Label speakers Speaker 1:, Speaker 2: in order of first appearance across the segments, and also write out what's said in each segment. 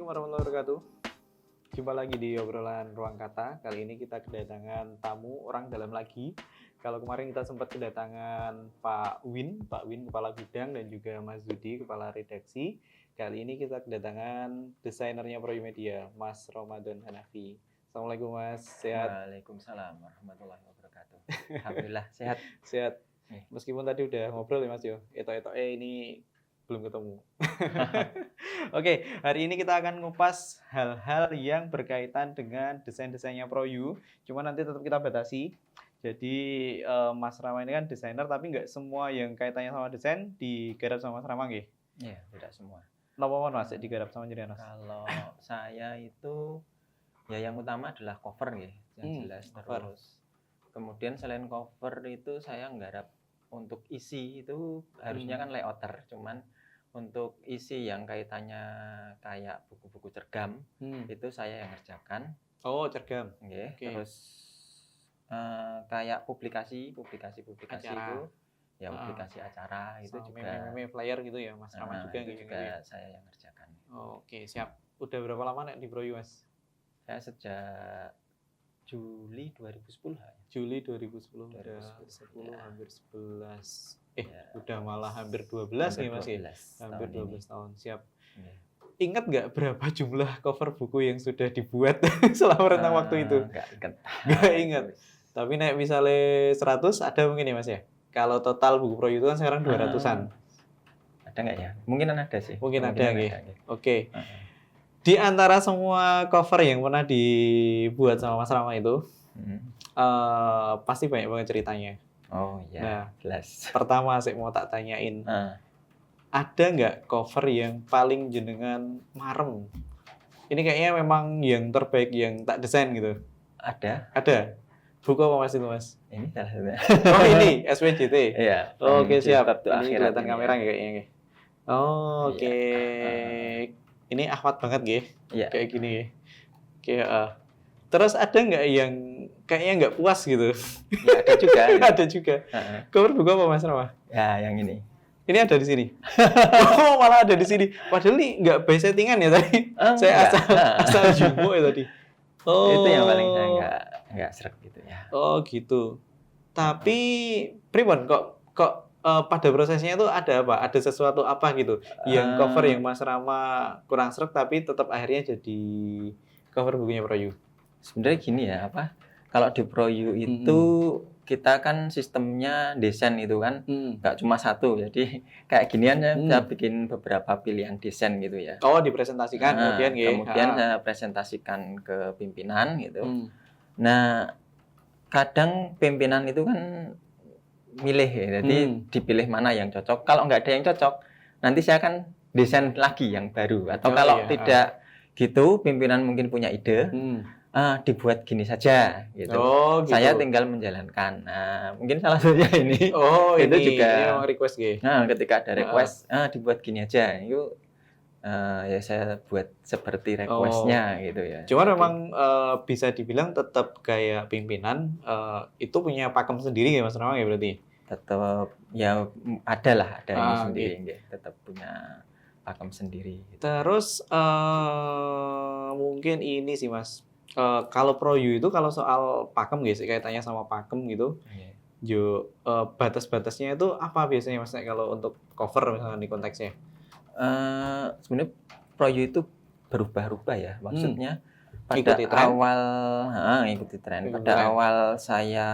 Speaker 1: Assalamualaikum warahmatullahi wabarakatuh. Jumpa lagi di obrolan Ruang Kata. Kali ini kita kedatangan tamu orang dalam lagi. Kalau kemarin kita sempat kedatangan Pak Win Kepala Bidang, dan juga Mas Zudi, Kepala Redaksi. Kali ini kita kedatangan desainernya Proyumedia, Mas Ramadan Hanafi. Assalamualaikum Mas, sehat?
Speaker 2: Waalaikumsalam warahmatullahi wabarakatuh. Alhamdulillah sehat.
Speaker 1: Sehat. Meskipun tadi udah ngobrol ya Mas yo, ini belum ketemu. Oke, hari ini kita akan ngupas hal-hal yang berkaitan dengan desain-desainnya Proyu. Cuma nanti tetap kita batasi. Jadi Mas Rama ini kan desainer, tapi nggak semua yang kaitannya sama desain digarap sama Mas Rama nggih?
Speaker 2: Iya, tidak semua.
Speaker 1: Napa Mas digarap sama jenengan Mas?
Speaker 2: Kalau saya itu ya yang utama adalah cover nggih, yang jelas.
Speaker 1: Cover.
Speaker 2: Terus kemudian selain cover itu saya nggarap untuk isi itu harusnya kan layouter, cuman untuk isi yang kaitannya kayak buku-buku cergam itu saya yang ngerjakan.
Speaker 1: Oh, cergam.
Speaker 2: Nggih.
Speaker 1: Oke.
Speaker 2: Terus kayak publikasi
Speaker 1: Acara.
Speaker 2: itu ya, publikasi acara itu
Speaker 1: Sama
Speaker 2: juga
Speaker 1: meme flyer gitu ya, Mas Rama juga
Speaker 2: itu
Speaker 1: gitu.
Speaker 2: juga saya yang ngerjakan.
Speaker 1: Oke, siap. Udah berapa lama nek di Proyu Mas?
Speaker 2: Saya sejak Juli 2010 ya.
Speaker 1: Juli 2010, udah
Speaker 2: 2010,
Speaker 1: 10
Speaker 2: ya.
Speaker 1: hampir 11.
Speaker 2: Ya.
Speaker 1: Udah malah hampir 12 nih Mas ya. Hampir 12 tahun. Siap.
Speaker 2: Ya.
Speaker 1: Ingat nggak berapa jumlah cover buku yang sudah dibuat selama rentang waktu itu?
Speaker 2: Nggak ingat.
Speaker 1: Nggak ingat. Tapi nek misalnya 100 ada mungkin ya Mas ya? Kalau total buku Proyu itu kan sekarang 200-an.
Speaker 2: Ada nggak ya? Mungkin ada sih.
Speaker 1: Mungkin ada nggih.
Speaker 2: nggih.
Speaker 1: Oke. Di antara semua cover yang pernah dibuat sama Mas Rama itu, pasti banyak banget ceritanya.
Speaker 2: Oh iya,
Speaker 1: Nah,
Speaker 2: jelas.
Speaker 1: Pertama saya mau tak tanyain, ada nggak cover yang paling jenengan marem? Ini kayaknya memang yang terbaik yang tak desain gitu.
Speaker 2: Ada.
Speaker 1: Ada. Buku apa Mas itu Mas?
Speaker 2: Ini salah satunya.
Speaker 1: Oh ini, SWJT?
Speaker 2: Iya.
Speaker 1: Oke, siap.
Speaker 2: Ini
Speaker 1: Ini kelihatan kamera nggak kayaknya? Oh, oke.
Speaker 2: Iya.
Speaker 1: Ini ahwat banget nggih.
Speaker 2: Iya.
Speaker 1: Kayak gini ya. Kayak terus ada nggak yang kayaknya nggak puas gitu?
Speaker 2: Ya, ada juga.
Speaker 1: Ada juga. Cover buku apa Mas Rama?
Speaker 2: Ya, yang ini.
Speaker 1: Ini ada di sini. Oh, malah ada di sini. Padahal ini nggak by settingan ya tadi. Saya asal jumbo ya tadi. Oh.
Speaker 2: Itu yang paling saya nggak srek gitu ya.
Speaker 1: Oh, gitu. Tapi pribon kok pada prosesnya itu ada apa? Ada sesuatu apa gitu yang cover yang Mas Rama kurang srek tapi tetap akhirnya jadi cover bukunya Proyu?
Speaker 2: Sebenarnya gini ya, kalau di Proyu itu kita kan sistemnya desain itu kan nggak cuma satu, jadi kayak ginian saya bikin beberapa pilihan desain gitu ya.
Speaker 1: Oh, dipresentasikan
Speaker 2: kemudian saya presentasikan ke pimpinan gitu. Nah, kadang pimpinan itu kan milih ya, jadi dipilih mana yang cocok. Kalau nggak ada yang cocok, nanti saya akan desain lagi yang baru. Atau kalau tidak gitu, pimpinan mungkin punya ide, dibuat gini saja gitu.
Speaker 1: Oh, gitu.
Speaker 2: Saya tinggal menjalankan. Nah, mungkin salah satunya ini.
Speaker 1: Oh,
Speaker 2: itu
Speaker 1: ini
Speaker 2: juga
Speaker 1: memang request gitu.
Speaker 2: Nah, ketika ada request, dibuat gini aja. Itu ya saya buat seperti requestnya gitu ya.
Speaker 1: Cuman memang bisa dibilang tetap kayak pimpinan itu punya pakem sendiri ya Mas Rama ya berarti?
Speaker 2: Tetap ya ada ini sendiri gitu. Tetap punya pakem sendiri gitu.
Speaker 1: Terus mungkin ini sih Mas, kalau Proyu itu kalau soal pakem guys, kaitannya sama pakem gitu, batas-batasnya itu apa biasanya Mas kalau untuk cover misalnya di konteksnya?
Speaker 2: Sebenarnya Proyu itu berubah-ubah ya, maksudnya pada
Speaker 1: ikuti tren.
Speaker 2: Ikuti tren. Pada awal saya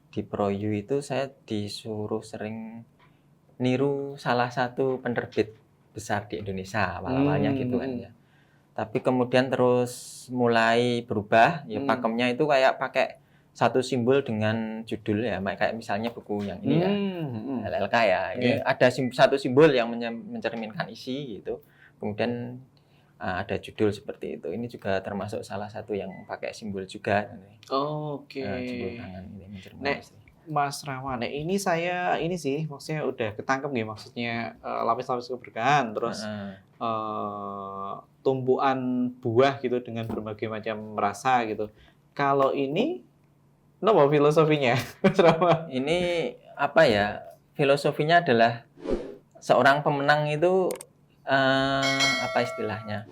Speaker 2: di Proyu itu saya disuruh sering niru salah satu penerbit besar di Indonesia awal-awalnya gitu kan ya. Tapi kemudian terus mulai berubah ya, pakemnya itu kayak pakai satu simbol dengan judul ya, kayak misalnya buku yang ini ya, LLK ya. Ini ada satu simbol yang mencerminkan isi gitu. Kemudian ada judul seperti itu. Ini juga termasuk salah satu yang pakai simbol juga.
Speaker 1: Oke.
Speaker 2: Simbol tangan ini mencerminkan isi.
Speaker 1: Mas Rama, ini saya ini sih maksudnya udah ketangkep nih, maksudnya lapis-lapis keberkahan, terus tumpuan buah gitu dengan berbagai macam rasa gitu. Kalau ini apa filosofinya, Mas Rama?
Speaker 2: Ini apa ya? Filosofinya adalah seorang pemenang itu apa istilahnya?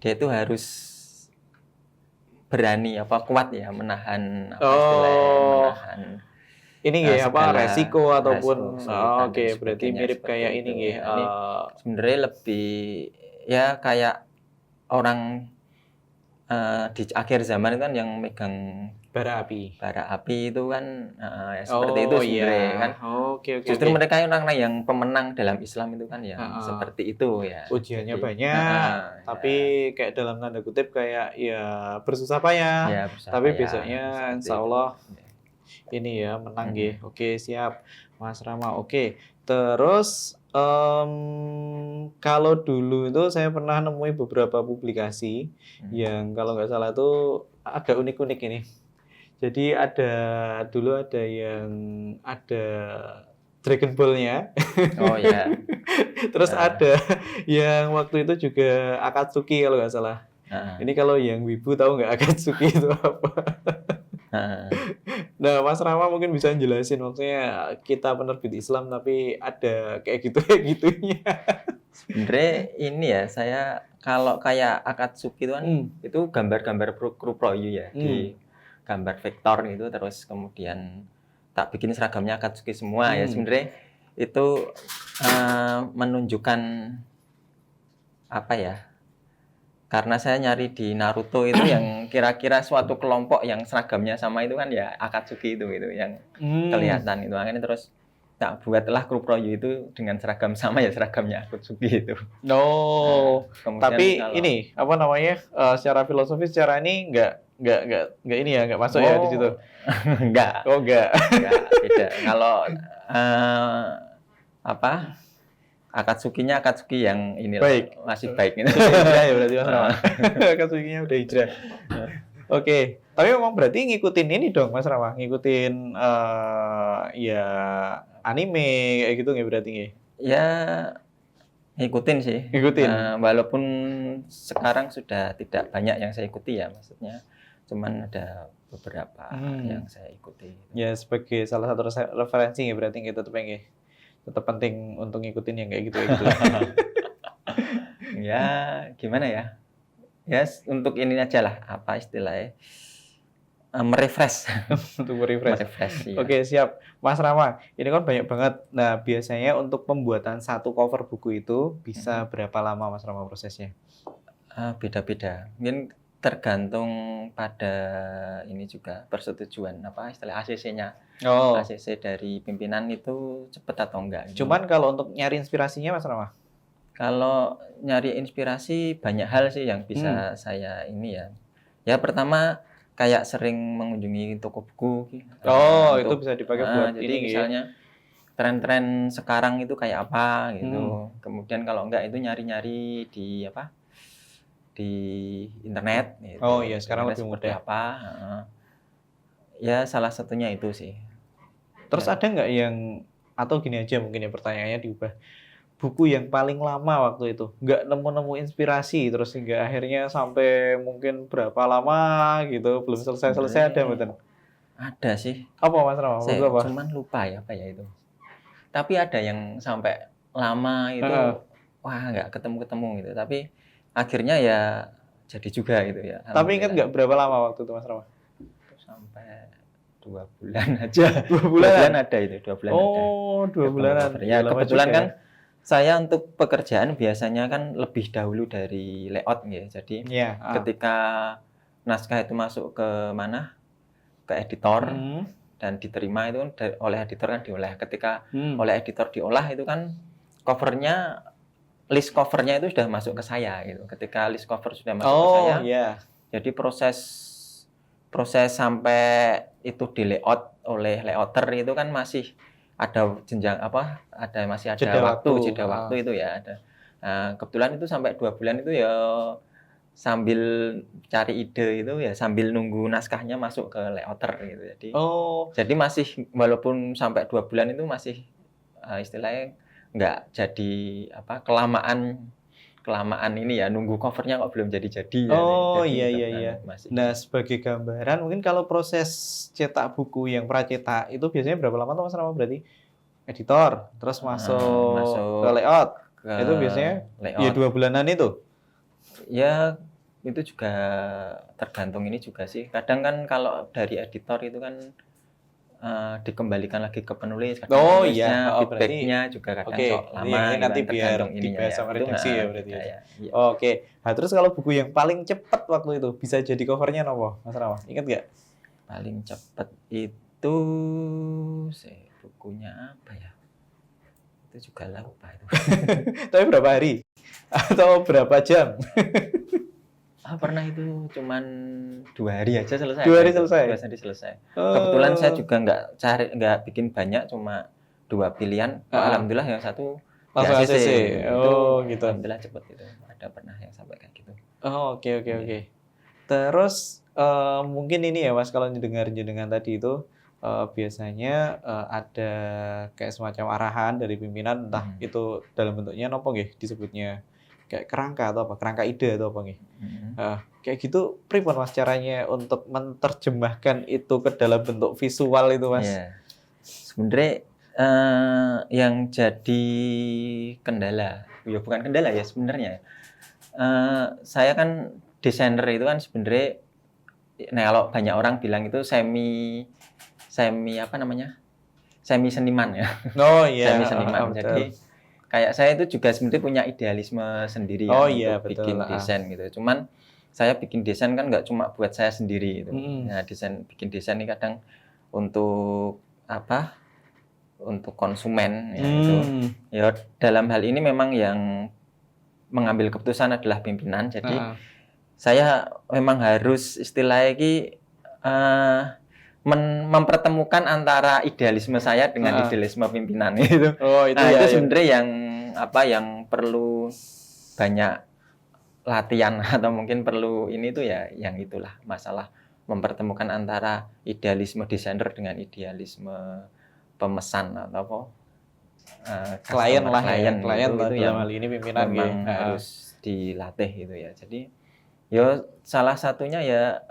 Speaker 2: dia itu harus berani kuat ya menahan istilahnya menahan
Speaker 1: ini nggih
Speaker 2: segala
Speaker 1: resiko ataupun
Speaker 2: kesulitan dan
Speaker 1: oke, berarti
Speaker 2: sebagainya,
Speaker 1: mirip
Speaker 2: seperti
Speaker 1: kayak ini
Speaker 2: itu.
Speaker 1: nggih.
Speaker 2: Nah, ini sebenarnya lebih ya kayak orang di akhir zaman itu kan yang megang
Speaker 1: bara api.
Speaker 2: bara api itu kan seperti itu sebenarnya kan.
Speaker 1: Oke.
Speaker 2: Justru mereka orang yang pemenang dalam Islam itu kan yang seperti itu ya.
Speaker 1: Ujiannya
Speaker 2: Jadi,
Speaker 1: banyak, tapi kayak dalam tanda kutip kayak ya bersusah payah.
Speaker 2: ya,
Speaker 1: Tapi
Speaker 2: payah,
Speaker 1: besoknya
Speaker 2: seperti
Speaker 1: insya
Speaker 2: itu.
Speaker 1: Allah ini ya menang nggih. Oke, siap Mas Rama. Oke. Terus kalau dulu itu saya pernah nemuin beberapa publikasi yang kalau nggak salah itu agak unik-unik ini. Jadi dulu ada yang ada Dragon Ball-nya.
Speaker 2: Oh ya.
Speaker 1: Terus ada yang waktu itu juga Akatsuki kalau nggak salah. Ini kalau yang wibu tahu nggak Akatsuki itu apa? Nah, Mas Rama mungkin bisa jelasin, maksudnya kita penerbit Islam tapi ada kayak gitunya.
Speaker 2: Sebenarnya ini ya, saya kalau kayak Akatsuki itu kan itu gambar-gambar Kruproyu ya, di gambar vektor gitu, terus kemudian tak bikin seragamnya Akatsuki semua ya. Sebenarnya itu menunjukkan apa ya? Karena saya nyari di Naruto itu yang kira-kira suatu kelompok yang seragamnya sama itu kan ya Akatsuki itu yang kelihatan itu. Makanya terus tak buatlah Kruproyu itu dengan seragam sama ya seragamnya Akatsuki itu.
Speaker 1: Tapi ini apa namanya? Secara filosofis secara ini nggak ini ya, nggak masuk ya di situ.
Speaker 2: Enggak.
Speaker 1: Enggak.
Speaker 2: Beda. Kalau Akatsuki-nya Akatsuki yang ini masih baik ini.
Speaker 1: Hijrah ya berarti Mas Rama. Akatsuki-nya udah hijrah. Oke, tapi memang berarti ngikutin ini dong Mas Rama, ngikutin ya anime kayak gitu nggak berarti nggih?
Speaker 2: Ya ngikutin sih.
Speaker 1: Ngikutin.
Speaker 2: Walaupun sekarang sudah tidak banyak yang saya ikuti ya, maksudnya cuman ada beberapa yang saya ikuti.
Speaker 1: Ya sebagai salah satu referensi ya berarti kita tetap penting untuk ngikutin yang kayak gitu.
Speaker 2: Ya gimana ya? Ya untuk ini aja lah, apa istilahnya, merefresh.
Speaker 1: Untuk merefresh.
Speaker 2: Ya.
Speaker 1: Oke, siap. Mas Rama, ini kan banyak banget. Nah, biasanya untuk pembuatan satu cover buku itu bisa berapa lama Mas Rama prosesnya?
Speaker 2: Beda-beda. Mungkin tergantung pada ini juga persetujuan apa istilah ACC-nya. ACC dari pimpinan itu cepat atau enggak.
Speaker 1: Cuman kalau untuk nyari inspirasinya Mas Rama?
Speaker 2: Kalau nyari inspirasi banyak hal sih yang bisa saya ini ya. Ya pertama kayak sering mengunjungi toko buku.
Speaker 1: Itu bisa dipakai buat
Speaker 2: jadi
Speaker 1: ini
Speaker 2: misalnya tren-tren sekarang itu kayak apa gitu. Kemudian kalau enggak itu nyari-nyari di di internet gitu.
Speaker 1: Iya, sekarang lebih mudah.
Speaker 2: Ya salah satunya itu sih.
Speaker 1: Terus ada nggak yang, atau gini aja mungkin ya pertanyaannya diubah, buku yang paling lama waktu itu nggak nemu inspirasi terus hingga akhirnya sampai mungkin berapa lama gitu belum selesai ada betul?
Speaker 2: Ada sih.
Speaker 1: Apa Mas Rama?
Speaker 2: Saya cuman lupa ya apa ya itu. Tapi ada yang sampai lama itu wah nggak ketemu gitu. Tapi akhirnya ya jadi juga gitu ya.
Speaker 1: Tapi ingat nggak berapa lama waktu itu Mas Rama?
Speaker 2: Sampai 2 bulan aja.
Speaker 1: 2 bulan
Speaker 2: ada itu, 2 bulan
Speaker 1: ada. 2 bulanan.
Speaker 2: Ya kebetulan kan saya untuk pekerjaan biasanya kan lebih dahulu dari layout ya. Jadi ketika naskah itu masuk ke mana? Ke editor dan diterima itu oleh editor kan diolah. Ketika oleh editor diolah itu kan list covernya itu sudah masuk ke saya gitu. Ketika list cover sudah masuk ke saya. Jadi proses sampai itu di layout oleh layouter itu kan masih ada jenjang masih ada jeda waktu itu ya ada. Nah, kebetulan itu sampai 2 bulan itu ya sambil cari ide itu ya sambil nunggu naskahnya masuk ke layouter gitu. Jadi masih walaupun sampai 2 bulan itu masih istilahnya nggak jadi kelamaan ini ya nunggu covernya kok belum jadi-jadi ya.
Speaker 1: Iya. Nah, sebagai gambaran mungkin kalau proses cetak buku yang pracetak itu biasanya berapa lama tuh Mas Rama berarti? Editor, terus masuk ke layout. Itu biasanya layout. Ya 2 bulanan itu.
Speaker 2: Ya itu juga tergantung ini juga sih. Kadang kan kalau dari editor itu kan dikembalikan lagi ke penulis, kadang
Speaker 1: Oh iya,
Speaker 2: penulisnya
Speaker 1: berarti
Speaker 2: feedback-nya juga kadang
Speaker 1: oke.
Speaker 2: sok
Speaker 1: Jadi
Speaker 2: lama
Speaker 1: yang ini
Speaker 2: gitu
Speaker 1: nanti
Speaker 2: kan,
Speaker 1: biar
Speaker 2: tergantung ininya
Speaker 1: dibahas
Speaker 2: ya.
Speaker 1: sama
Speaker 2: Itu
Speaker 1: redaksi ya berarti
Speaker 2: beda
Speaker 1: itu.
Speaker 2: ya. Iya.
Speaker 1: Oke. Nah, terus kalau buku yang paling cepat waktu itu bisa jadi covernya apa, Mas Rama? Ingat nggak?
Speaker 2: Paling cepet itu bukunya apa ya? Itu juga lupa itu.
Speaker 1: Tapi berapa hari? Atau berapa jam?
Speaker 2: Pernah itu cuman 2 hari aja selesai.
Speaker 1: 2 hari
Speaker 2: Itu.
Speaker 1: selesai?
Speaker 2: 2 hari selesai. Kebetulan saya
Speaker 1: Oh,
Speaker 2: juga nggak bikin banyak, cuma 2 pilihan. Oh,
Speaker 1: heeh.
Speaker 2: alhamdulillah yang satu di
Speaker 1: Langsung
Speaker 2: ACC.
Speaker 1: ACC.
Speaker 2: Itu
Speaker 1: Oh, gitu.
Speaker 2: alhamdulillah cepet itu. Ada pernah yang sampai kayak gitu.
Speaker 1: Oh, oke oke
Speaker 2: Iya.
Speaker 1: oke. Terus mungkin ini ya Mas, kalau dengar jenengan tadi itu biasanya ada kayak semacam arahan dari pimpinan, entah
Speaker 2: Mhm.
Speaker 1: itu dalam bentuknya nopo nggih disebutnya kayak kerangka atau apa, kerangka ide atau apa nggih.
Speaker 2: Mhm.
Speaker 1: Kayak gitu pripun Mas caranya untuk menerjemahkan itu ke dalam bentuk visual itu Mas?
Speaker 2: Iya. Sebenarnya yang jadi kendala, ya bukan kendala ya sebenarnya. Saya kan desainer itu kan sebenarnya, nah kalau banyak orang bilang itu semi semi apa namanya? Semi seniman ya.
Speaker 1: Oh iya,
Speaker 2: Semi
Speaker 1: heeh,
Speaker 2: seniman.
Speaker 1: betul.
Speaker 2: Jadi kayak saya itu juga sebenarnya punya idealisme sendiri
Speaker 1: Oh
Speaker 2: ya
Speaker 1: iya,
Speaker 2: untuk
Speaker 1: betul,
Speaker 2: bikin
Speaker 1: heeh.
Speaker 2: desain gitu. Cuman saya bikin desain kan nggak cuma buat saya sendiri gitu.
Speaker 1: Mhm.
Speaker 2: Nah, bikin desain ini kadang untuk apa? Untuk konsumen ya itu. Ya dalam hal ini memang yang mengambil keputusan adalah pimpinan. Jadi
Speaker 1: Heeh.
Speaker 2: saya memang harus istilahnya ini mempertemukan antara idealisme saya dengan
Speaker 1: Heeh.
Speaker 2: idealisme pimpinan itu.
Speaker 1: Oh itu
Speaker 2: Nah,
Speaker 1: ya
Speaker 2: itu
Speaker 1: yang
Speaker 2: sebenarnya yang perlu banyak latihan atau mungkin perlu ini tuh ya yang itulah masalah mempertemukan antara idealisme desainer dengan idealisme pemesan atau apa
Speaker 1: klien
Speaker 2: customer
Speaker 1: lah ya,
Speaker 2: klien
Speaker 1: klien lah
Speaker 2: itu
Speaker 1: dalam
Speaker 2: yang
Speaker 1: hal ini pimpinan nggih.
Speaker 2: memang
Speaker 1: Heeh.
Speaker 2: harus dilatih gitu ya. Jadi ya salah satunya ya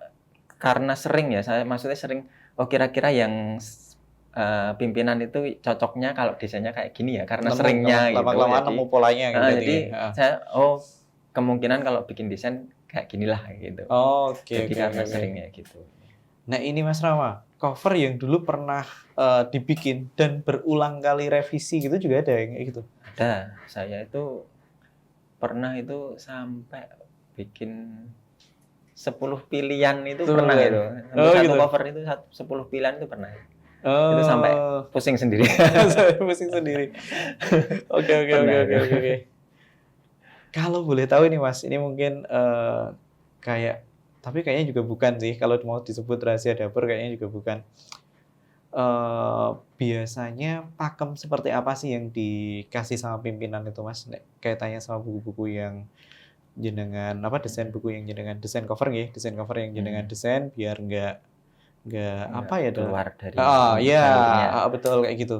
Speaker 2: karena sering ya saya maksudnya sering kira-kira yang pimpinan itu cocoknya kalau desainnya kayak gini ya karena
Speaker 1: Nemu
Speaker 2: seringnya gitu.
Speaker 1: lama-kelamaan
Speaker 2: Jadi
Speaker 1: nemu polanya gitu berarti
Speaker 2: jadi
Speaker 1: nggih, heeh.
Speaker 2: saya kemungkinan kalau bikin desain kayak ginilah gitu.
Speaker 1: Oke
Speaker 2: Jadi
Speaker 1: oke oke
Speaker 2: karena
Speaker 1: oke.
Speaker 2: seringnya gitu.
Speaker 1: Nah ini Mas Rama, cover yang dulu pernah dibikin dan berulang kali revisi gitu juga ada yang kayak gitu?
Speaker 2: Ada, saya itu pernah itu sampai bikin 10 pilihan itu
Speaker 1: 10
Speaker 2: pernah
Speaker 1: pilihan?
Speaker 2: itu. Untuk
Speaker 1: Oh
Speaker 2: satu
Speaker 1: gitu?
Speaker 2: cover itu 10 pilihan itu pernah. Itu sampai
Speaker 1: Oh.
Speaker 2: pusing sendiri.
Speaker 1: Saya pusing sendiri. Oke oke oke
Speaker 2: Pernah
Speaker 1: oke
Speaker 2: itu.
Speaker 1: oke oke. Kalau boleh tahu nih Mas, ini mungkin kayak tapi kayaknya juga bukan sih kalau mau disebut rahasia dapur kayaknya juga bukan. Biasanya pakem seperti apa sih yang dikasih sama pimpinan itu Mas, nek kaitannya sama buku-buku yang jenengan apa, desain buku yang jenengan desain cover nggih, desain cover yang jenengan
Speaker 2: Mhm.
Speaker 1: desain biar nggak apa
Speaker 2: Nggak
Speaker 1: ya,
Speaker 2: keluar dari
Speaker 1: heeh,
Speaker 2: ini
Speaker 1: iya,
Speaker 2: jalurnya.
Speaker 1: heeh, betul kayak gitu.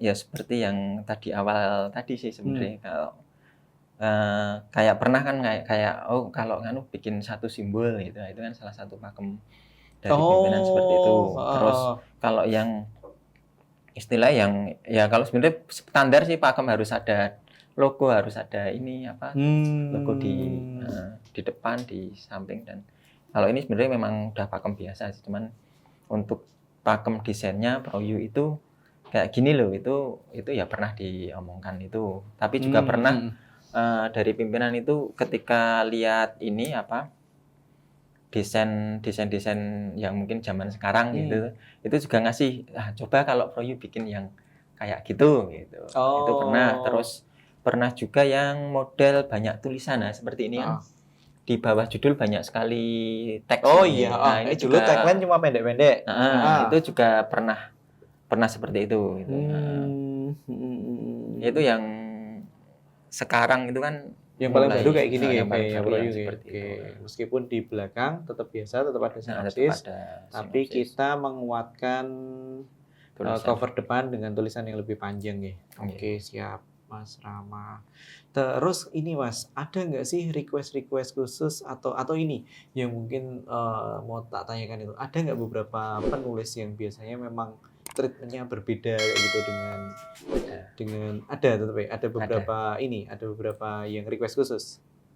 Speaker 2: Ya seperti yang tadi awal tadi sih
Speaker 1: Hmm.
Speaker 2: sebenarnya kalau kayak pernah kan kayak kalau nganu bikin satu simbol gitu, nah, itu kan salah satu pakem dari pimpinan seperti
Speaker 1: Oh,
Speaker 2: itu.
Speaker 1: heeh
Speaker 2: Terus
Speaker 1: heeh.
Speaker 2: kalau yang istilah yang ya kalau sebenarnya standar sih pakem harus ada logo, harus ada ini apa, logo
Speaker 1: Hmm.
Speaker 2: di depan, di samping dan kalau ini sebenarnya memang udah pakem biasa sih, cuman untuk pakem desainnya ProU itu kayak gini loh, itu ya pernah diomongkan itu. Tapi juga
Speaker 1: Mmm,
Speaker 2: pernah
Speaker 1: mhm.
Speaker 2: dari pimpinan itu ketika lihat ini apa, desain-desain yang mungkin zaman sekarang
Speaker 1: Mmm.
Speaker 2: gitu, itu juga ngasih, coba kalau ProU bikin yang kayak gitu." Gitu. Itu pernah.
Speaker 1: Oh.
Speaker 2: Terus pernah juga yang model banyak tulisan. Nah, seperti ini kan
Speaker 1: Heeh.
Speaker 2: di bawah judul banyak sekali teks
Speaker 1: Oh iya,
Speaker 2: ini.
Speaker 1: heeh,
Speaker 2: Nah, ini
Speaker 1: dulu
Speaker 2: juga
Speaker 1: tagline cuma pendek-pendek? Heeh.
Speaker 2: itu juga pernah pernah seperti itu gitu,
Speaker 1: Mmm, mhm mhm.
Speaker 2: itu yang sekarang itu kan
Speaker 1: Yang paling baru
Speaker 2: mulai
Speaker 1: kayak gini ya,
Speaker 2: yang paling
Speaker 1: kayaknya
Speaker 2: baru yang
Speaker 1: ProU ya?
Speaker 2: seperti
Speaker 1: Oke.
Speaker 2: itu,
Speaker 1: Meskipun di belakang tetap biasa, tetap ada
Speaker 2: tetap
Speaker 1: sinopsis,
Speaker 2: ada
Speaker 1: tapi
Speaker 2: sinopsis
Speaker 1: kita menguatkan
Speaker 2: tulisan.
Speaker 1: cover depan dengan tulisan yang lebih panjang ya.
Speaker 2: Iya.
Speaker 1: Oke, siap Mas Rama. Terus ini Mas, ada nggak sih request-request khusus atau ini yang mungkin mau tak tanyakan itu, ada nggak beberapa penulis yang biasanya memang treatment-nya berbeda kayak gitu
Speaker 2: Ada.
Speaker 1: dengan ada tetep ya? Ada
Speaker 2: Ada.
Speaker 1: beberapa ini, ada beberapa yang request khusus?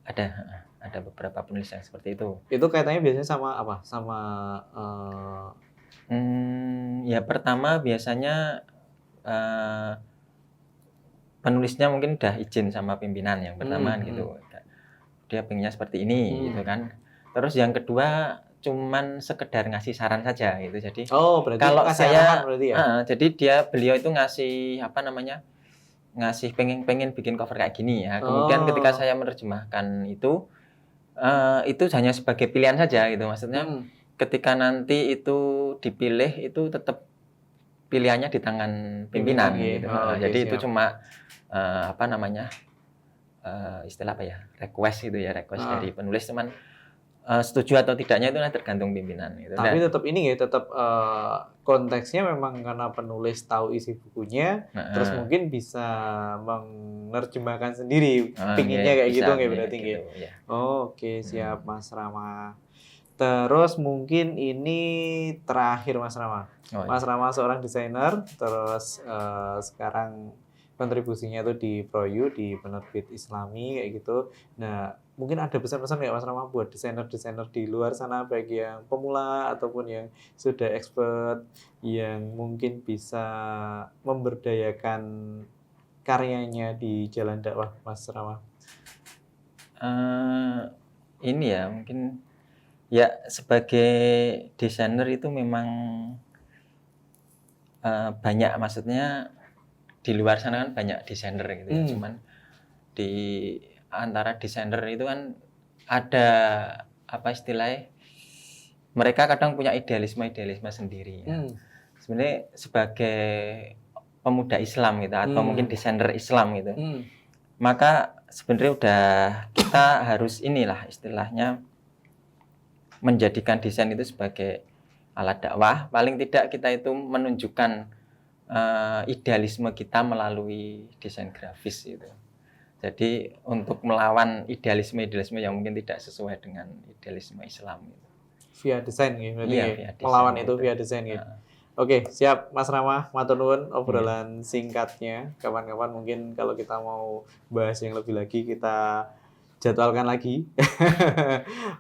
Speaker 2: Ada beberapa penulis yang seperti itu.
Speaker 1: Itu kaitannya biasanya sama apa? Sama
Speaker 2: Ya pertama biasanya penulisnya mungkin udah izin sama pimpinan yang pertama gitu. Dia pengennya seperti ini gitu kan. Terus yang kedua cuman sekedar ngasih saran saja gitu. Jadi
Speaker 1: berarti
Speaker 2: kalau
Speaker 1: ngasih
Speaker 2: saya
Speaker 1: arahan berarti ya?
Speaker 2: jadi beliau itu ngasih apa namanya? Ngasih pengen bikin cover kayak gini ya. Kemudian ketika saya menerjemahkan itu hanya sebagai pilihan saja gitu. Maksudnya ketika nanti itu dipilih itu tetap pilihannya di tangan pimpinan gitu. Jadi itu cuma apa namanya? Istilah apa ya? Request gitu ya, request dari penulis, cuman setuju atau tidaknya itu tergantung pimpinan gitu.
Speaker 1: Tapi tetap ini ya, tetap konteksnya memang karena penulis tahu isi bukunya, terus mungkin bisa menerjemahkan sendiri, pinginnya kayak gitu nggak berarti gitu. Ya. Oke, siap Mas Rama. Terus mungkin ini terakhir Mas Rama. Mas Rama seorang desainer, terus sekarang kontribusinya itu di ProU, di penerbit Islami kayak gitu. Nah, mungkin ada pesan-pesan nggak Mas Rama buat desainer-desainer di luar sana, baik yang pemula ataupun yang sudah expert, yang mungkin bisa memberdayakan karyanya di jalan dakwah, Mas Rama?
Speaker 2: Ini ya, mungkin ya sebagai desainer itu memang banyak, maksudnya di luar sana kan banyak desainer gitu ya. Cuman di antara desainer itu kan ada apa istilahnya, mereka kadang punya idealisme sendiri ya. Sebenarnya sebagai pemuda Islam gitu atau mungkin desainer Islam gitu, maka sebenarnya udah kita harus inilah istilahnya menjadikan desain itu sebagai alat dakwah. Paling tidak kita itu menunjukkan idealisme kita melalui desain grafis gitu. Jadi untuk melawan idealisme yang mungkin tidak sesuai dengan idealisme Islam gitu.
Speaker 1: Via desain gitu, berarti melawan itu via desain gitu. Oke, siap Mas Rama, matur nuwun obrolan singkatnya. Kapan-kapan mungkin kalau kita mau bahas yang lebih lagi kita jadwalkan lagi.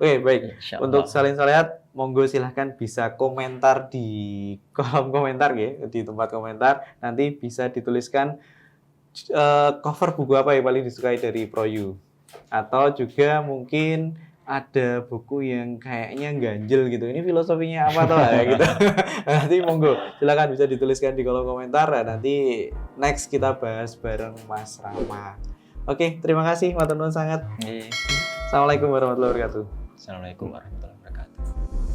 Speaker 1: Oke, baik. Untuk salin salihat, monggo silahkan bisa komentar di kolom komentar ya, di tempat komentar. Nanti bisa dituliskan cover buku apa yang paling disukai dari ProU. Atau juga mungkin ada buku yang kayaknya ganjel gitu. Ini filosofinya apa tuh ya gitu. Nanti monggo silakan bisa dituliskan di kolom komentar. Nanti next kita bahas bareng Mas Rama. Oke, terima kasih, matur nuwun sangat. Assalamualaikum warahmatullahi wabarakatuh.
Speaker 2: Assalamualaikum warahmatullahi wabarakatuh.